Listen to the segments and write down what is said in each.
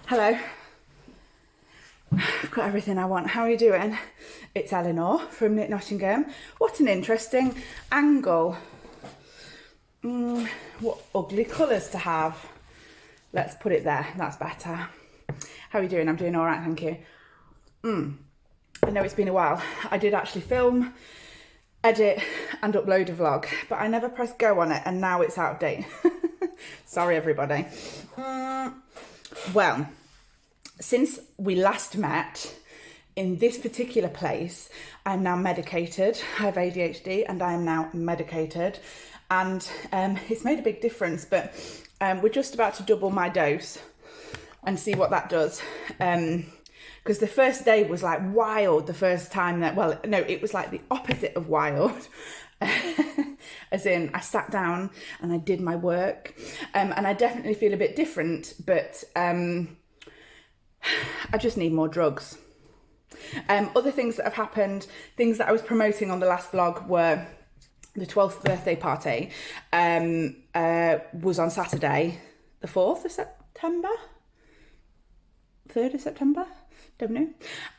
Hello. I've got everything I want. How are you doing? It's Eleanor from Knit Nottingham. What an interesting angle. What ugly colours to have. Let's put it there. That's better. How are you doing? I'm doing all right, thank you. I know it's been a while. I did actually film, edit and upload a vlog, but I never pressed go on it and now it's out of date. Sorry, everybody. Well, since we last met in this particular place, I'm now medicated. I have ADHD and I am now medicated. And it's made a big difference, but we're just about to double my dose and see what that does. Because the first day was like wild the first time that, well, no, it was like the opposite of wild. As in, I sat down and I did my work, and I definitely feel a bit different, but I just need more drugs. Other things that have happened, things that I was promoting on the last vlog were the 12th birthday party was on Saturday, the 4th of September, 3rd of September, don't know.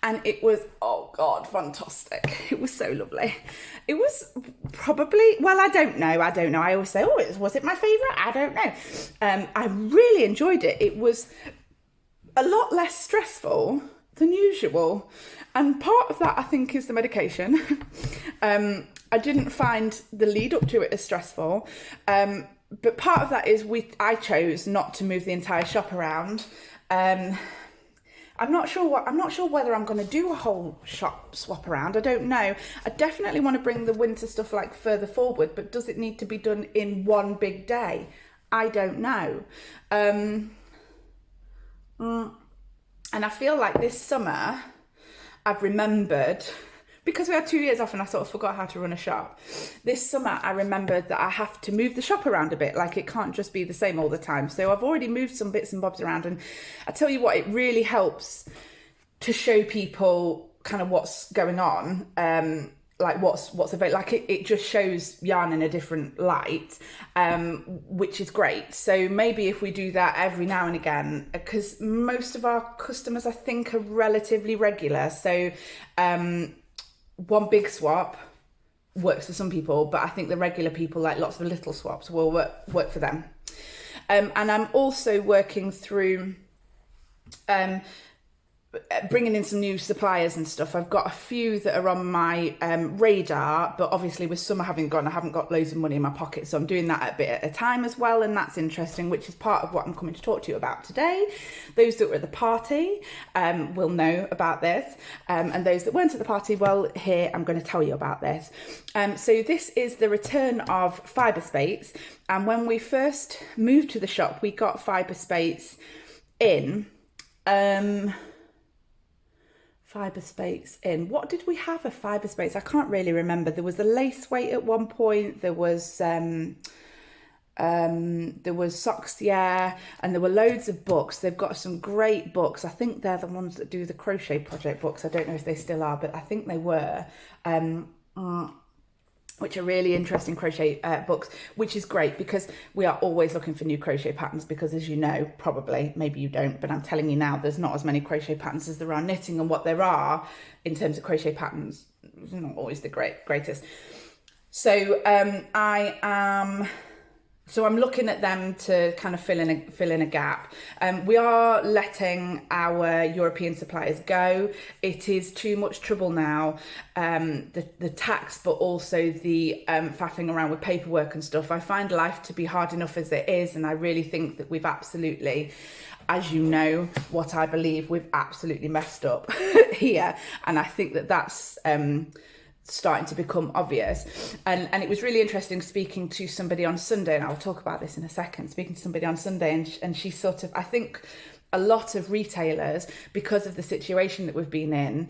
And it was, oh God, fantastic. It was so lovely. It was probably, well, I don't know. I always say, oh, was it my favourite? I don't know. I really enjoyed it. It was a lot less stressful than usual. And part of that, I think, is the medication. I didn't find the lead up to it as stressful. But part of that is I chose not to move the entire shop around. I'm not sure whether I'm going to do a whole shop swap around. I don't know. I definitely want to bring the winter stuff like further forward, but does it need to be done in one big day? I don't know. And I feel like this summer I've remembered, because we had 2 years off and I sort of forgot how to run a shop. This summer I remembered that I have to move the shop around a bit, like it can't just be the same all the time. So I've already moved some bits and bobs around, and I tell you what, it really helps to show people kind of what's going on, like what's available. Like it just shows yarn in a different light, which is great. So maybe if we do that every now and again, because most of our customers I think are relatively regular. So one big swap works for some people, but I think the regular people like lots of little swaps will work for them. And I'm also working through bringing in some new suppliers and stuff. I've got a few that are on my radar, but obviously with summer having gone, I haven't got loads of money in my pocket, so I'm doing that a bit at a time as well, and that's interesting, which is part of what I'm coming to talk to you about today. Those that were at the party will know about this, and those that weren't at the party, well, here I'm going to tell you about this. So this is the return of fibre spates, and when we first moved to the shop, we got fibre spates in. Fibre spates in. What did we have of fibre spates? I can't really remember. There was a lace weight at one point. There was socks, yeah, and there were loads of books. They've got some great books. I think they're the ones that do the crochet project books. I don't know if they still are, but I think they were. Which are really interesting crochet books, which is great because we are always looking for new crochet patterns, because as you know, probably, maybe you don't, but I'm telling you now, there's not as many crochet patterns as there are knitting, and what there are in terms of crochet patterns is not always the greatest. So I'm looking at them to kind of fill in a gap. We are letting our European suppliers go. It is too much trouble now, the tax, but also the faffing around with paperwork and stuff. I find life to be hard enough as it is, and I really think that we've absolutely, as you know, what I believe, we've absolutely messed up here, and I think that that's starting to become obvious. And it was really interesting speaking to somebody on Sunday, and I'll talk about this in a second, speaking to somebody on Sunday, and she sort of, I think a lot of retailers, because of the situation that we've been in,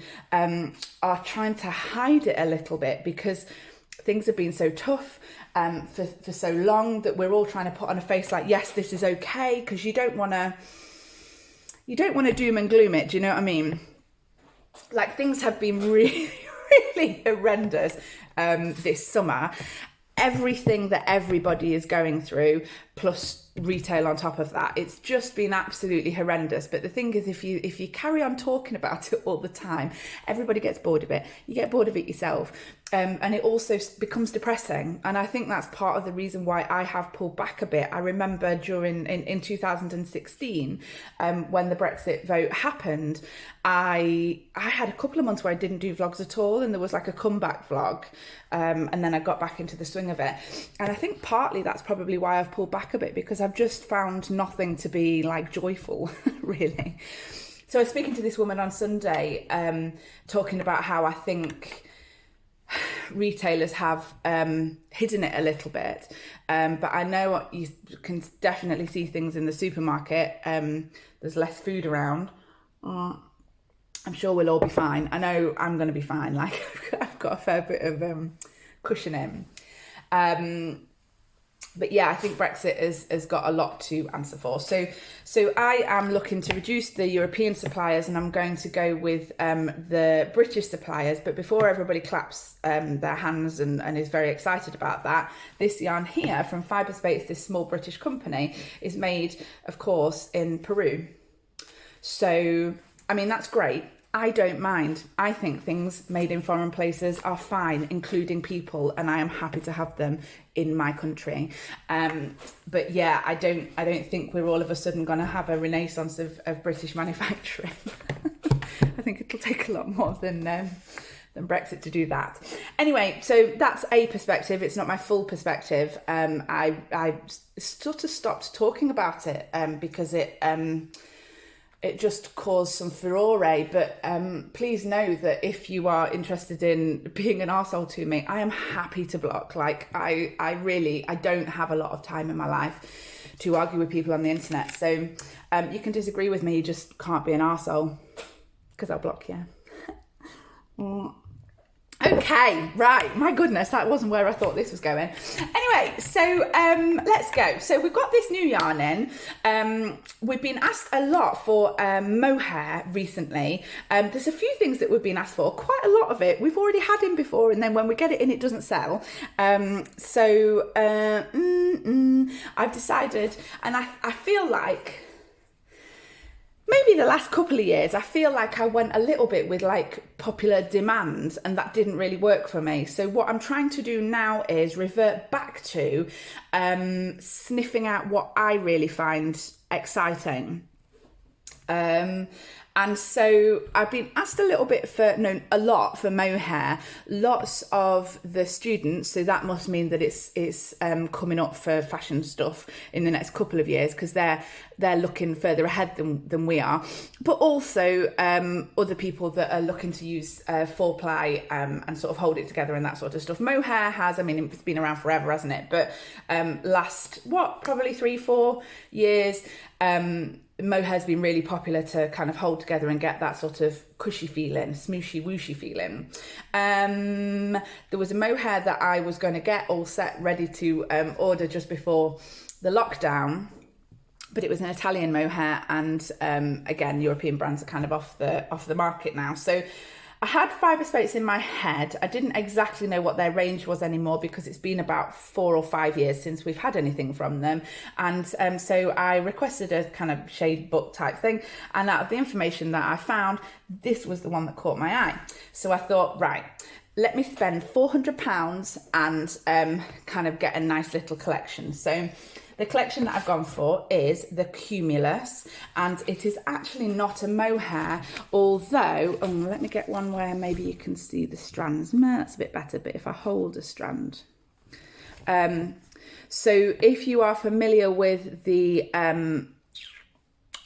are trying to hide it a little bit, because things have been so tough for so long, that we're all trying to put on a face like, yes, this is okay, because you don't want to doom and gloom it, do you know what I mean? Like, things have been really horrendous this summer. Everything that everybody is going through, plus retail on top of that. It's just been absolutely horrendous. But the thing is, if you carry on talking about it all the time, everybody gets bored of it. You get bored of it yourself. And it also becomes depressing. And I think that's part of the reason why I have pulled back a bit. I remember in 2016, when the Brexit vote happened, I had a couple of months where I didn't do vlogs at all, and there was like a comeback vlog, and then I got back into the swing of it. And I think partly that's probably why I've pulled back a bit, because I've just found nothing to be like joyful, really. So I was speaking to this woman on Sunday, talking about how I think retailers have hidden it a little bit, but I know you can definitely see things in the supermarket. There's less food around. I'm sure we'll all be fine. I know I'm going to be fine. Like, I've got a fair bit of cushioning. But yeah, I think Brexit has got a lot to answer for. So I am looking to reduce the European suppliers, and I'm going to go with the British suppliers. But before everybody claps their hands and is very excited about that, this yarn here from Fibre Space, this small British company, is made, of course, in Peru. So, I mean, that's great. I don't mind. I think things made in foreign places are fine, including people, and I am happy to have them in my country. But yeah, I don't think we're all of a sudden going to have a renaissance of British manufacturing. I think it'll take a lot more than Brexit to do that. Anyway, so that's a perspective. It's not my full perspective. I sort of stopped talking about it because it just caused some furore, but please know that if you are interested in being an arsehole to me, I am happy to block. Like, I don't have a lot of time in my life to argue with people on the internet. So you can disagree with me, you just can't be an arsehole, because I'll block you. Okay, right, my goodness, that wasn't where I thought this was going. Anyway, so let's go. So we've got this new yarn in. We've been asked a lot for mohair recently. There's a few things that we've been asked for, quite a lot of it we've already had in before, and then when we get it in, it doesn't sell. I've decided, and I feel like maybe the last couple of years, I feel like I went a little bit with like popular demand, and that didn't really work for me. So what I'm trying to do now is revert back to sniffing out what I really find exciting. And so I've been asked a lot for mohair. Lots of the students, so that must mean that it's coming up for fashion stuff in the next couple of years, because they're looking further ahead than we are. But also other people that are looking to use 4-ply and sort of hold it together and that sort of stuff. Mohair has, I mean, it's been around forever, hasn't it? But last, probably 3-4 years, mohair's been really popular to kind of hold together and get that sort of cushy feeling, smooshy wooshy feeling. There was a mohair that I was going to get all set ready to order just before the lockdown, but it was an Italian mohair, and again, European brands are kind of off the market now. So I had Fibre Space in my head. I didn't exactly know what their range was anymore, because it's been about 4 or 5 years since we've had anything from them. And so I requested a kind of shade book type thing. And out of the information that I found, this was the one that caught my eye. So I thought, right, let me spend £400 and kind of get a nice little collection. So the collection that I've gone for is the Cumulus, and it is actually not a mohair, although, let me get one where maybe you can see the strands. That's a bit better, but if I hold a strand. So if you are familiar with the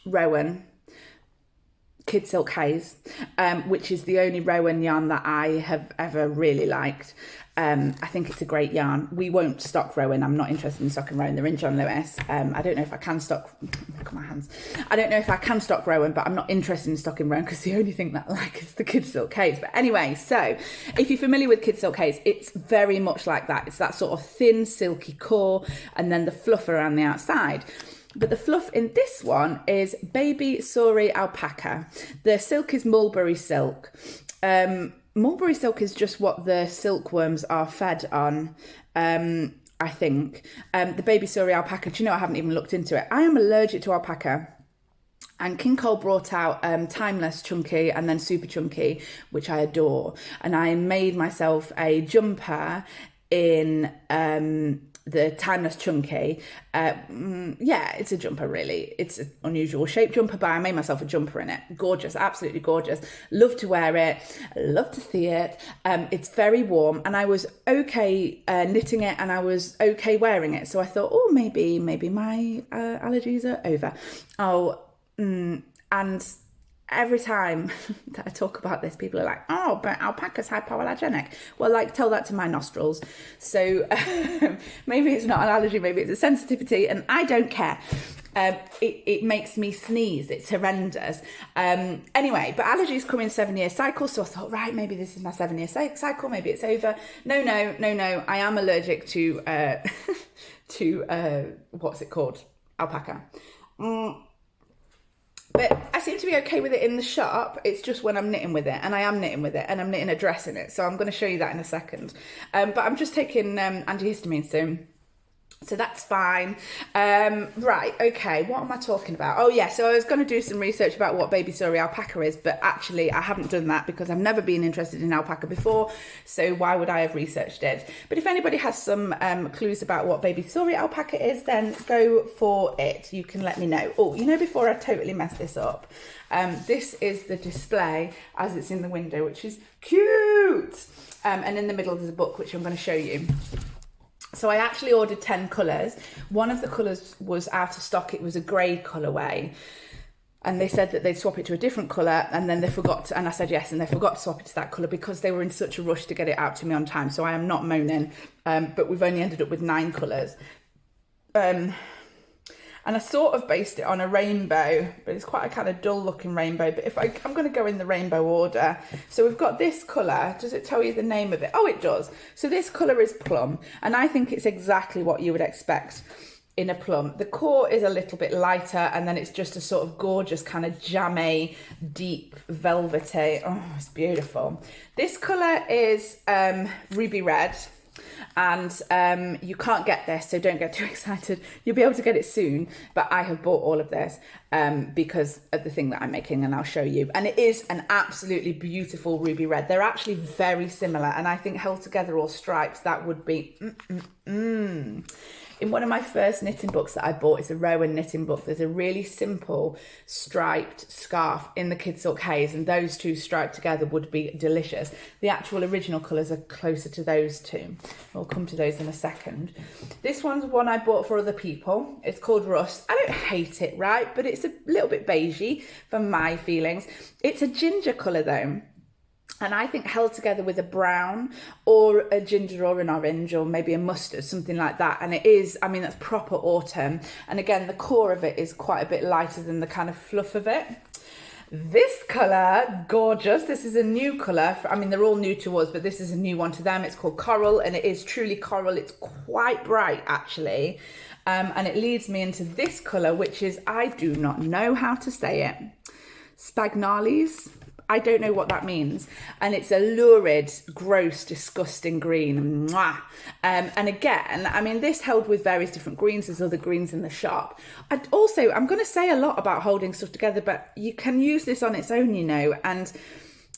Rowan Kid Silk Haze, which is the only Rowan yarn that I have ever really liked. I think it's a great yarn. We won't stock Rowan. I'm not interested in stocking Rowan. They're in John Lewis. I don't know if I can stock, look at my hands. I don't know if I can stock Rowan, but I'm not interested in stocking Rowan because the only thing that I like is the Kid Silk Haze. But anyway, so if you're familiar with Kid Silk Haze, it's very much like that. It's that sort of thin, silky core and then the fluff around the outside. But the fluff in this one is baby Sori alpaca. The silk is mulberry silk. Mulberry silk is just what the silkworms are fed on. And I think. The baby Surrey alpaca, do you know, I haven't even looked into it. I am allergic to alpaca. And King Cole brought out Timeless Chunky and then Super Chunky, which I adore. And I made myself a jumper in the Timeless Chunky. Yeah, it's a jumper really. It's an unusual shaped jumper, but I made myself a jumper in it. Gorgeous, absolutely gorgeous. Love to wear it, love to see it. It's very warm, and I was okay knitting it, and I was okay wearing it. So I thought, oh, maybe my allergies are over. And every time that I talk about this, people are like, oh, but alpaca's hypoallergenic. Well, like, tell that to my nostrils. So maybe it's not an allergy, maybe it's a sensitivity, and I don't care. It makes me sneeze. It's horrendous. Anyway, but allergies come in 7-year cycles. So I thought, right, maybe this is my 7-year cycle. Maybe it's over. No. I am allergic to, what's it called? Alpaca. But I seem to be okay with it in the shop. It's just when I'm knitting with it, and I am knitting with it, and I'm knitting a dress in it. So I'm going to show you that in a second. But I'm just taking antihistamine soon. So that's fine. Right, okay, what am I talking about? Oh yeah, so I was going to do some research about what baby Surrey alpaca is, but actually I haven't done that because I've never been interested in alpaca before, so why would I have researched it? But if anybody has some clues about what baby Surrey alpaca is, then go for it. You can let me know. Oh, you know, before I totally mess this up, this is the display as it's in the window, which is cute. And in the middle there's a book, which I'm going to show you. So I actually ordered 10 colours. One of the colours was out of stock. It was a grey colourway. And they said that they'd swap it to a different colour, and then they forgot to, and I said yes, and they forgot to swap it to that colour because they were in such a rush to get it out to me on time. So I am not moaning, but we've only ended up with 9 colours. And I sort of based it on a rainbow, but it's quite a kind of dull looking rainbow. But if I'm going to go in the rainbow order. So we've got this colour. Does it tell you the name of it? Oh, it does. So this colour is Plum. And I think it's exactly what you would expect in a plum. The core is a little bit lighter, and then it's just a sort of gorgeous kind of jammy, deep, velvety. Oh, it's beautiful. This colour is ruby red. And you can't get this, so don't get too excited. You'll be able to get it soon, but I have bought all of this because of the thing that I'm making, and I'll show you. And it is an absolutely beautiful ruby red. They're actually very similar, and I think held together or stripes, that would be In one of my first knitting books that I bought, it's a Rowan knitting book, there's a really simple striped scarf in the Kid Silk Haze, and those two striped together would be delicious. The actual original colours are closer to those two. We'll come to those in a second. This one's one I bought for other people. It's called Rust. I don't hate it, right? But it's a little bit beigey for my feelings. It's a ginger colour though. And I think held together with a brown or a ginger or an orange or maybe a mustard, something like that. And it is, I mean, that's proper autumn. And again, the core of it is quite a bit lighter than the kind of fluff of it. This colour, gorgeous. This is a new colour. I mean, they're all new to us, but this is a new one to them. It's called Coral, and it is truly coral. It's quite bright, actually. And it leads me into this colour, which is, I do not know how to say it. Spagnales. I don't know what that means. And it's a lurid, gross, disgusting green. Mwah. And again, I mean, this held with various different greens. There's other greens in the shop. I'm going to say a lot about holding stuff together, but you can use this on its own, you know. And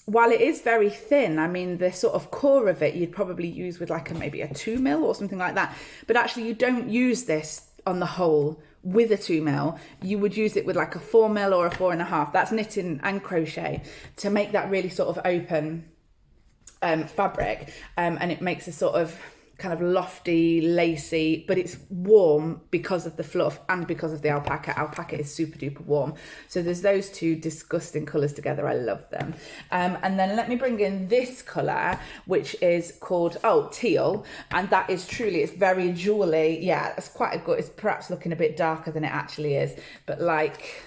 while it is very thin, I mean, the sort of core of it, you'd probably use with like maybe a 2mm or something like that. But actually, you don't use this on the whole with a 2mm. You would use it with like a 4mm or a 4.5. That's knitting and crochet to make that really sort of open fabric, and it makes a sort of kind of lofty, lacy, but it's warm because of the fluff and because of the alpaca. Alpaca is super duper warm. So there's those two disgusting colours together. I love them. And then let me bring in this colour, which is called, teal. And that is truly, it's very jewelly. Yeah, it's quite a good, it's perhaps looking a bit darker than it actually is, but like,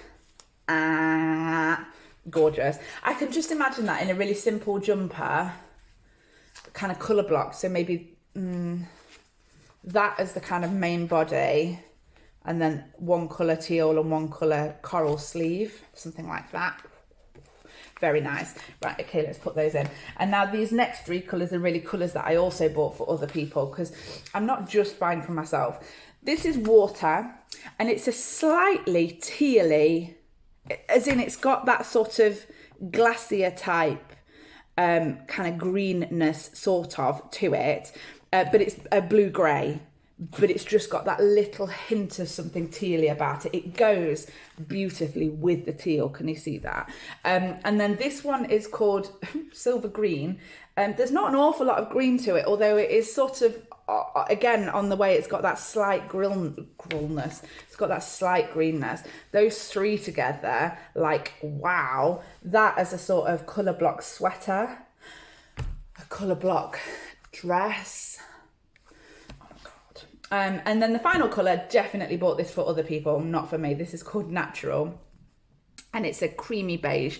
gorgeous. I can just imagine that in a really simple jumper, kind of colour block. So maybe that as the kind of main body, and then one colour teal and one colour coral sleeve, something like that. Very nice. Right, okay, let's put those in. And now these next three colours are really colours that I also bought for other people, because I'm not just buying for myself. This is water, and it's a slightly tealy, as in it's got that sort of glacier type kind of greenness sort of to it, but it's a blue-grey. But it's just got that little hint of something tealy about it. It goes beautifully with the teal. Can you see that? And then this one is called Silver Green. There's not an awful lot of green to it, although it is sort of, again, on the way, it's got that slight grillness. It's got that slight greenness. Those three together, like, wow. That as a sort of colour block sweater, a colour block dress. And then the final colour, definitely bought this for other people, not for me. This is called Natural, and it's a creamy beige.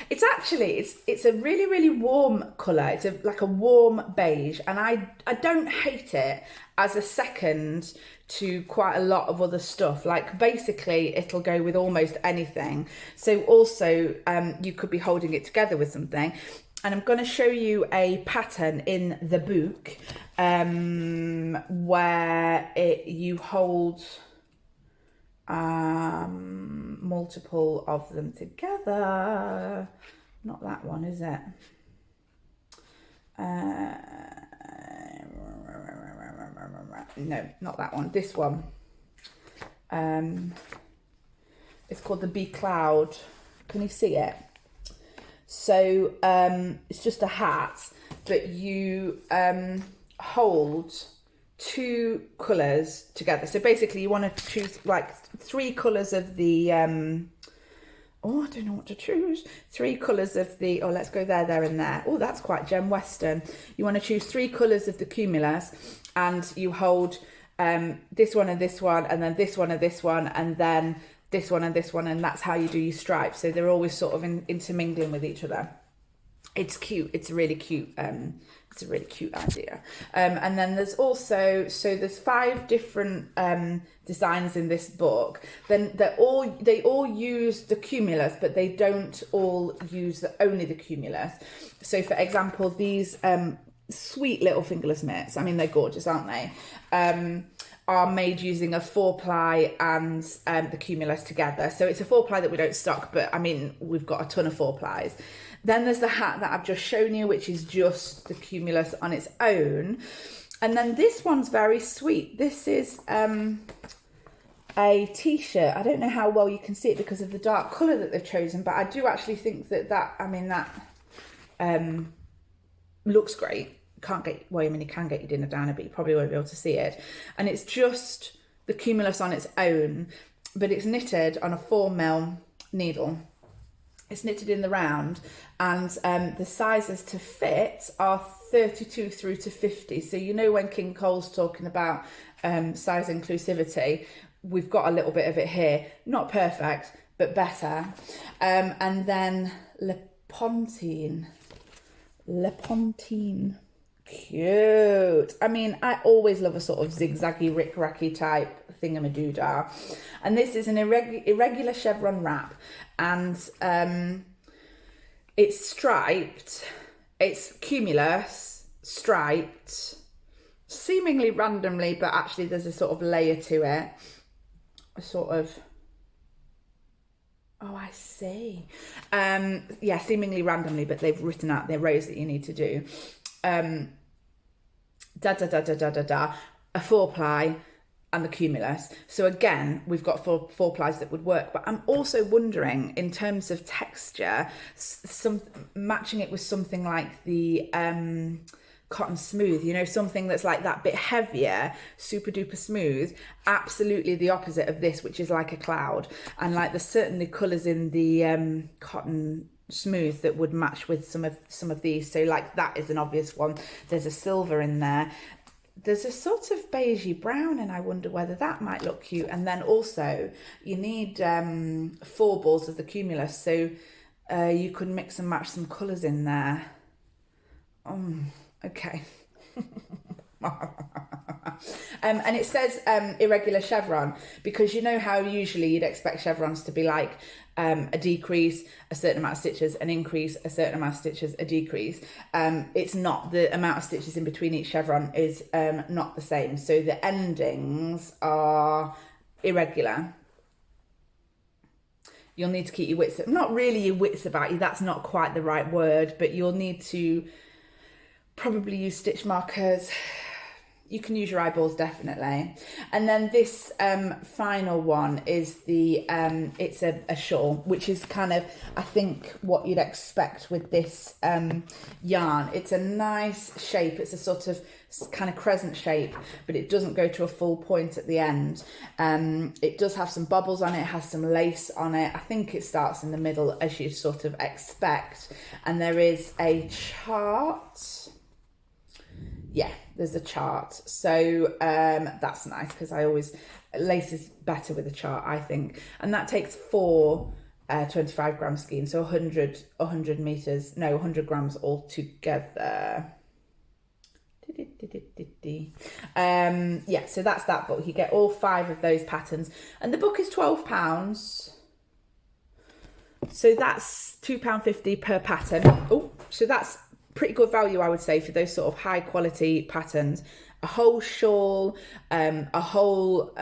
It's actually, it's a really, really warm colour. It's like a warm beige, and I don't hate it as a second to quite a lot of other stuff. Like, basically, it'll go with almost anything. So also, you could be holding it together with something. And I'm going to show you a pattern in the book where you hold multiple of them together. Not that one, is it? No, not that one. This one. It's called the Bee Cloud. Can you see it? So it's just a hat, but you hold two colours together. So basically you want to choose like three colours of the, I don't know what to choose. Three colours of the, let's go there, there and there. Oh, that's quite Gem Western. You want to choose three colours of the Cumulus, and you hold this one and this one, and then this one and this one, and then this one and this one, and that's how you do your stripes. So they're always sort of intermingling with each other. It's cute. It's a really cute. It's a really cute idea. And then there's also, so there's 5 different designs in this book. Then they all use the Cumulus, but they don't all use only the Cumulus. So for example, these sweet little fingerless mitts. I mean, they're gorgeous, aren't they? Are made using a 4-ply and the Cumulus together. So it's a 4-ply that we don't stock, but I mean, we've got a ton of 4-plies. Then there's the hat that I've just shown you, which is just the Cumulus on its own. And then this one's very sweet. This is a t-shirt. I don't know how well you can see it because of the dark colour that they've chosen, but I do actually think that looks great. You can get your dinner down, but you probably won't be able to see it. And it's just the Cumulus on its own, but it's knitted on a 4mm needle. It's knitted in the round, and the sizes to fit are 32 through to 50. So you know when King Cole's talking about size inclusivity, we've got a little bit of it here. Not perfect, but better. And then Le Pontine. Cute. I mean, I always love a sort of zigzaggy, rick-racky type thingamadoodah. And this is an irregular chevron wrap, and it's striped. It's Cumulus, striped, seemingly randomly, but actually there's a sort of layer to it. A sort of, oh, I see. Yeah, seemingly randomly, but they've written out their rows that you need to do. A 4-ply and the Cumulus. So again, we've got 4-plies that would work, but I'm also wondering in terms of texture, matching it with something like the Cotton Smooth, you know, something that's like that bit heavier, super duper smooth, absolutely the opposite of this, which is like a cloud. And like there's certainly colours in the Cotton Smooth that would match with some of these. So like that is an obvious one. There's a silver in there. There's a sort of beigey brown, and I wonder whether that might look cute. And then also you need 4 balls of the Cumulus, so you could mix and match some colours in there. Okay. And it says irregular chevron, because you know how usually you'd expect chevrons to be like a decrease, a certain amount of stitches, an increase, a certain amount of stitches, a decrease. It's not. The amount of stitches in between each chevron is not the same. So the endings are irregular. You'll need to keep your wits, not really your wits about you, that's not quite the right word, but you'll need to probably use stitch markers. You can use your eyeballs, definitely. And then this final one is the, it's a shawl, which is kind of, I think, what you'd expect with this yarn. It's a nice shape. It's a sort of kind of crescent shape, but it doesn't go to a full point at the end. It does have some bubbles on it, it has some lace on it. I think it starts in the middle, as you sort of expect. And there is a chart. Yeah, there's a chart. So that's nice, because I always, lace is better with a chart, I think. And that takes 4 25 gram skeins, so 100 meters, no, 100 grams altogether. Yeah, so that's that book. You get all 5 of those patterns, and the book is £12. So that's £2.50 per pattern. Oh, so that's pretty good value, I would say, for those sort of high quality patterns. A whole shawl, a whole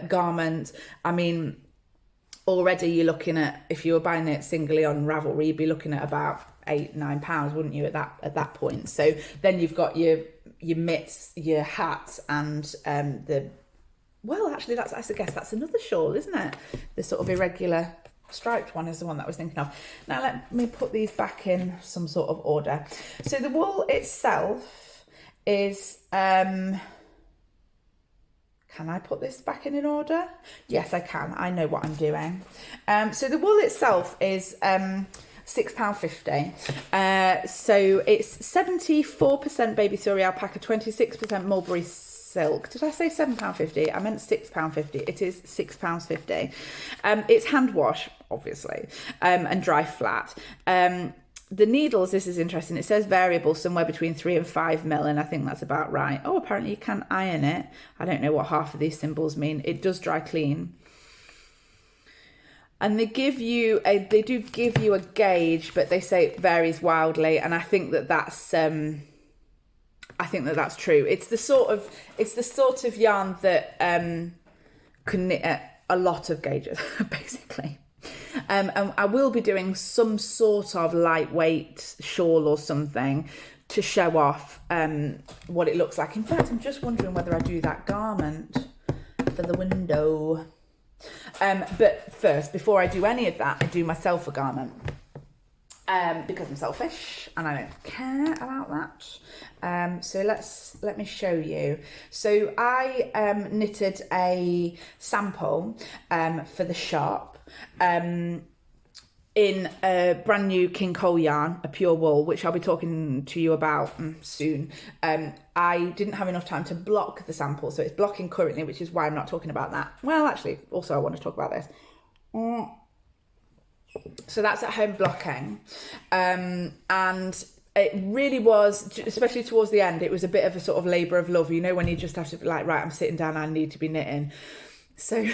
garment. I mean, already you're looking at, if you were buying it singly on Ravelry, you'd be looking at about £8-9, wouldn't you, at that point? So then you've got your mitts, your hat, and the, well, actually that's, I guess that's another shawl, isn't it? The sort of irregular striped one is the one that I was thinking of. Now let me put these back in some sort of order. So the wool itself is, can I put this back in order? Yes, I can. I know what I'm doing. So the wool itself is £6.50. So it's 74% baby Suri alpaca, 26% mulberry silk. Did I say £7.50? I meant £6.50. It is £6.50. It's hand wash, obviously, and dry flat. The needles, this is interesting. It says variable, somewhere between 3 and 5 mil, and I think that's about right. Oh, apparently you can iron it. I don't know what half of these symbols mean. It does dry clean. And they do give you a gauge, but they say it varies wildly, and I think that that's true. It's the sort of yarn that can knit at a lot of gauges, basically. And I will be doing some sort of lightweight shawl or something to show off what it looks like. In fact, I'm just wondering whether I do that garment for the window. But first, before I do any of that, I do myself a garment. Because I'm selfish and I don't care about that. So let me show you. So I knitted a sample for the shop in a brand new King Cole yarn, a pure wool, which I'll be talking to you about soon. I didn't have enough time to block the sample, so it's blocking currently, which is why I'm not talking about that. Well, actually, also I want to talk about this. So that's at home blocking, and it really was, especially towards the end, it was a bit of a sort of labour of love, you know, when you just have to be like, right, I'm sitting down, I need to be knitting. So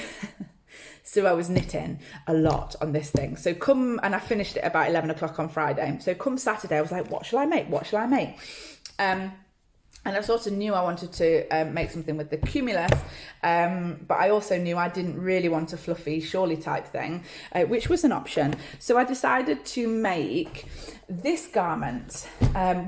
I was knitting a lot on this thing. So and I finished it about 11 o'clock on Friday. So come Saturday, I was like, what shall I make? What shall I make? And I sort of knew I wanted to make something with the Cumulus, but I also knew I didn't really want a fluffy shawly type thing, which was an option. So I decided to make this garment,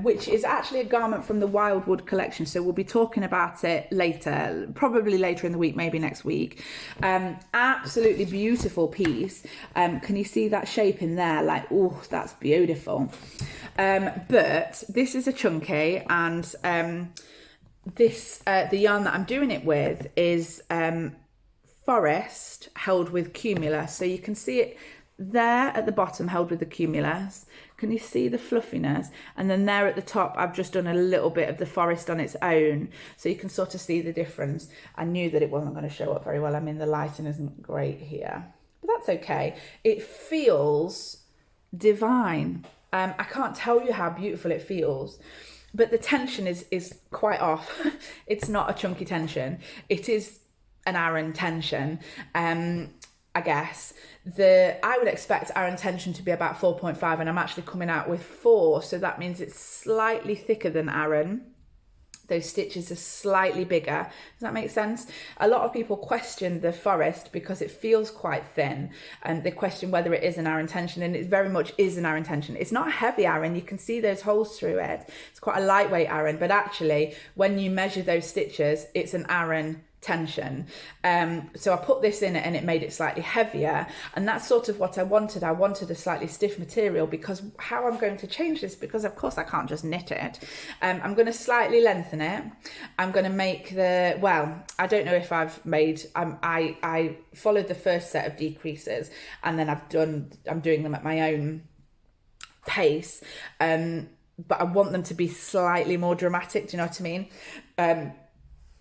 which is actually a garment from the Wildwood collection. So we'll be talking about it later, probably later in the week, maybe next week. Absolutely beautiful piece. Can you see that shape in there? Like, oh, that's beautiful. But this is a chunky, and the yarn that I'm doing it with is Forest held with Cumulus. So you can see it there at the bottom, held with the Cumulus. Can you see the fluffiness? And then there at the top, I've just done a little bit of the Forest on its own, so you can sort of see the difference. I knew that it wasn't going to show up very well. I mean, the lighting isn't great here, but that's okay. It feels divine. I can't tell you how beautiful it feels. but the tension is quite off. It's not a chunky tension. It is an Aran tension. I guess I would expect Aran tension to be about 4.5, and I'm actually coming out with 4, so that means it's slightly thicker than Aran. Those stitches are slightly bigger. Does that make sense? A lot of people question the forest because it feels quite thin, and they question whether it is an Aran tension, and it very much is an Aran tension. It's not a heavy Aran. You can see those holes through it. It's quite a lightweight Aran, but actually when you measure those stitches, it's an Aran tension. So I put this in it and it made it slightly heavier, and that's sort of what I wanted. I wanted a slightly stiff material, because how I'm going to change this, because of course I can't just knit it, I'm going to slightly lengthen it. I'm going to make I don't know if I've made, I followed the first set of decreases, and then I'm doing them at my own pace, but I want them to be slightly more dramatic. Do you know what I mean?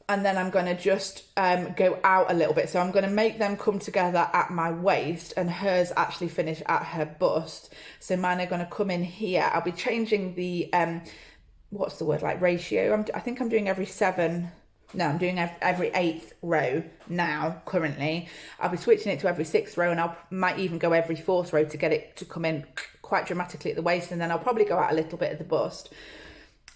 And then I'm going to just go out a little bit. So I'm going to make them come together at my waist, and hers actually finish at her bust. So mine are going to come in here. I'll be changing the, what's the word, like ratio? I think I'm doing every 8th row now, currently. I'll be switching it to every 6th row, and I might even go every 4th row to get it to come in quite dramatically at the waist, and then I'll probably go out a little bit at the bust.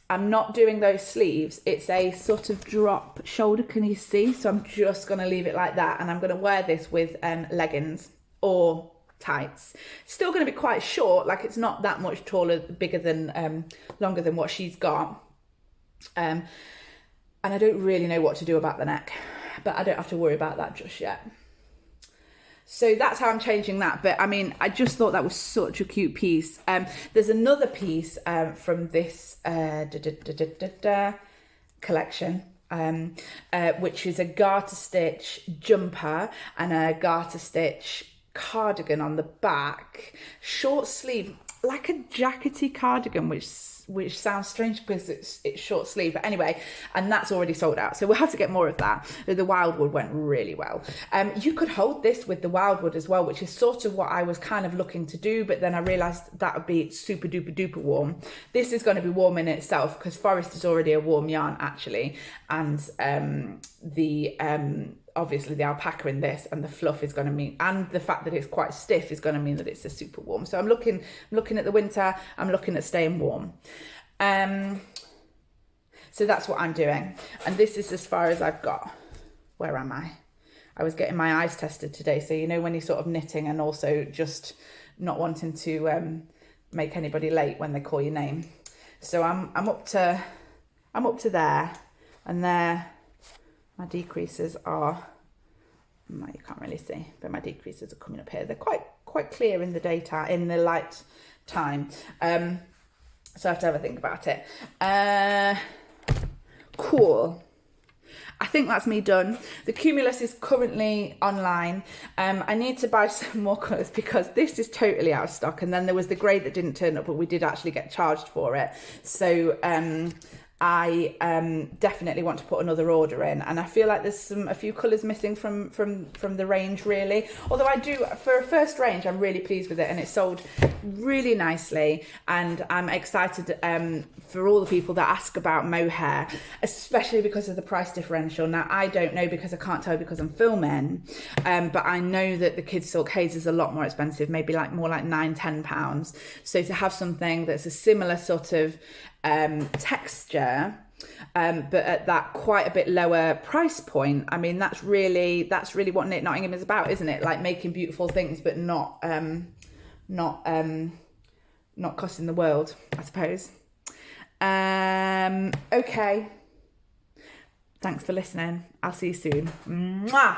I'm not doing those sleeves. It's a sort of drop shoulder, can you see? So I'm just going to leave it like that, and I'm going to wear this with leggings or tights. Still going to be quite short, like it's not that much longer than what she's got. And I don't really know what to do about the neck, but I don't have to worry about that just yet. So that's how I'm changing that. But I mean, I just thought that was such a cute piece. There's another piece from this collection, which is a garter stitch jumper and a garter stitch cardigan on the back, short sleeve, like a jackety cardigan, which sounds strange because it's short sleeve, but anyway, and that's already sold out, so we'll have to get more of that. The wildwood went really well. You could hold this with the wildwood as well, which is sort of what I was kind of looking to do, but then I realized that would be super duper duper warm. This is going to be warm in itself because forest is already a warm yarn actually, and obviously the alpaca in this and the fluff is going to mean, and the fact that it's quite stiff is going to mean that it's a super warm. So I'm looking at the winter, I'm looking at staying warm. So that's what I'm doing, and this is as far as I've got. Where am I? I was getting my eyes tested today, so you know when you're sort of knitting and also just not wanting to make anybody late when they call your name. So I'm up to there, and there my decreases are, you can't really see, but my decreases are coming up here. They're quite clear in the daytime, in the light time. So I have to have a think about it. Cool. I think that's me done. The Cumulus is currently online. I need to buy some more colours because this is totally out of stock. And then there was the grey that didn't turn up, but we did actually get charged for it. So I definitely want to put another order in, and I feel like there's a few colours missing from the range really. Although I do, for a first range, I'm really pleased with it, and it sold really nicely, and I'm excited for all the people that ask about mohair, especially because of the price differential. Now I don't know because I can't tell because I'm filming, but I know that the kids silk haze is a lot more expensive, maybe more like £9-10. So to have something that's a similar sort of texture, but at that quite a bit lower price point, I mean that's really what Knit Nottingham is about, isn't it? Like making beautiful things, but not costing the world, I suppose. Okay, thanks for listening. I'll see you soon. Mwah!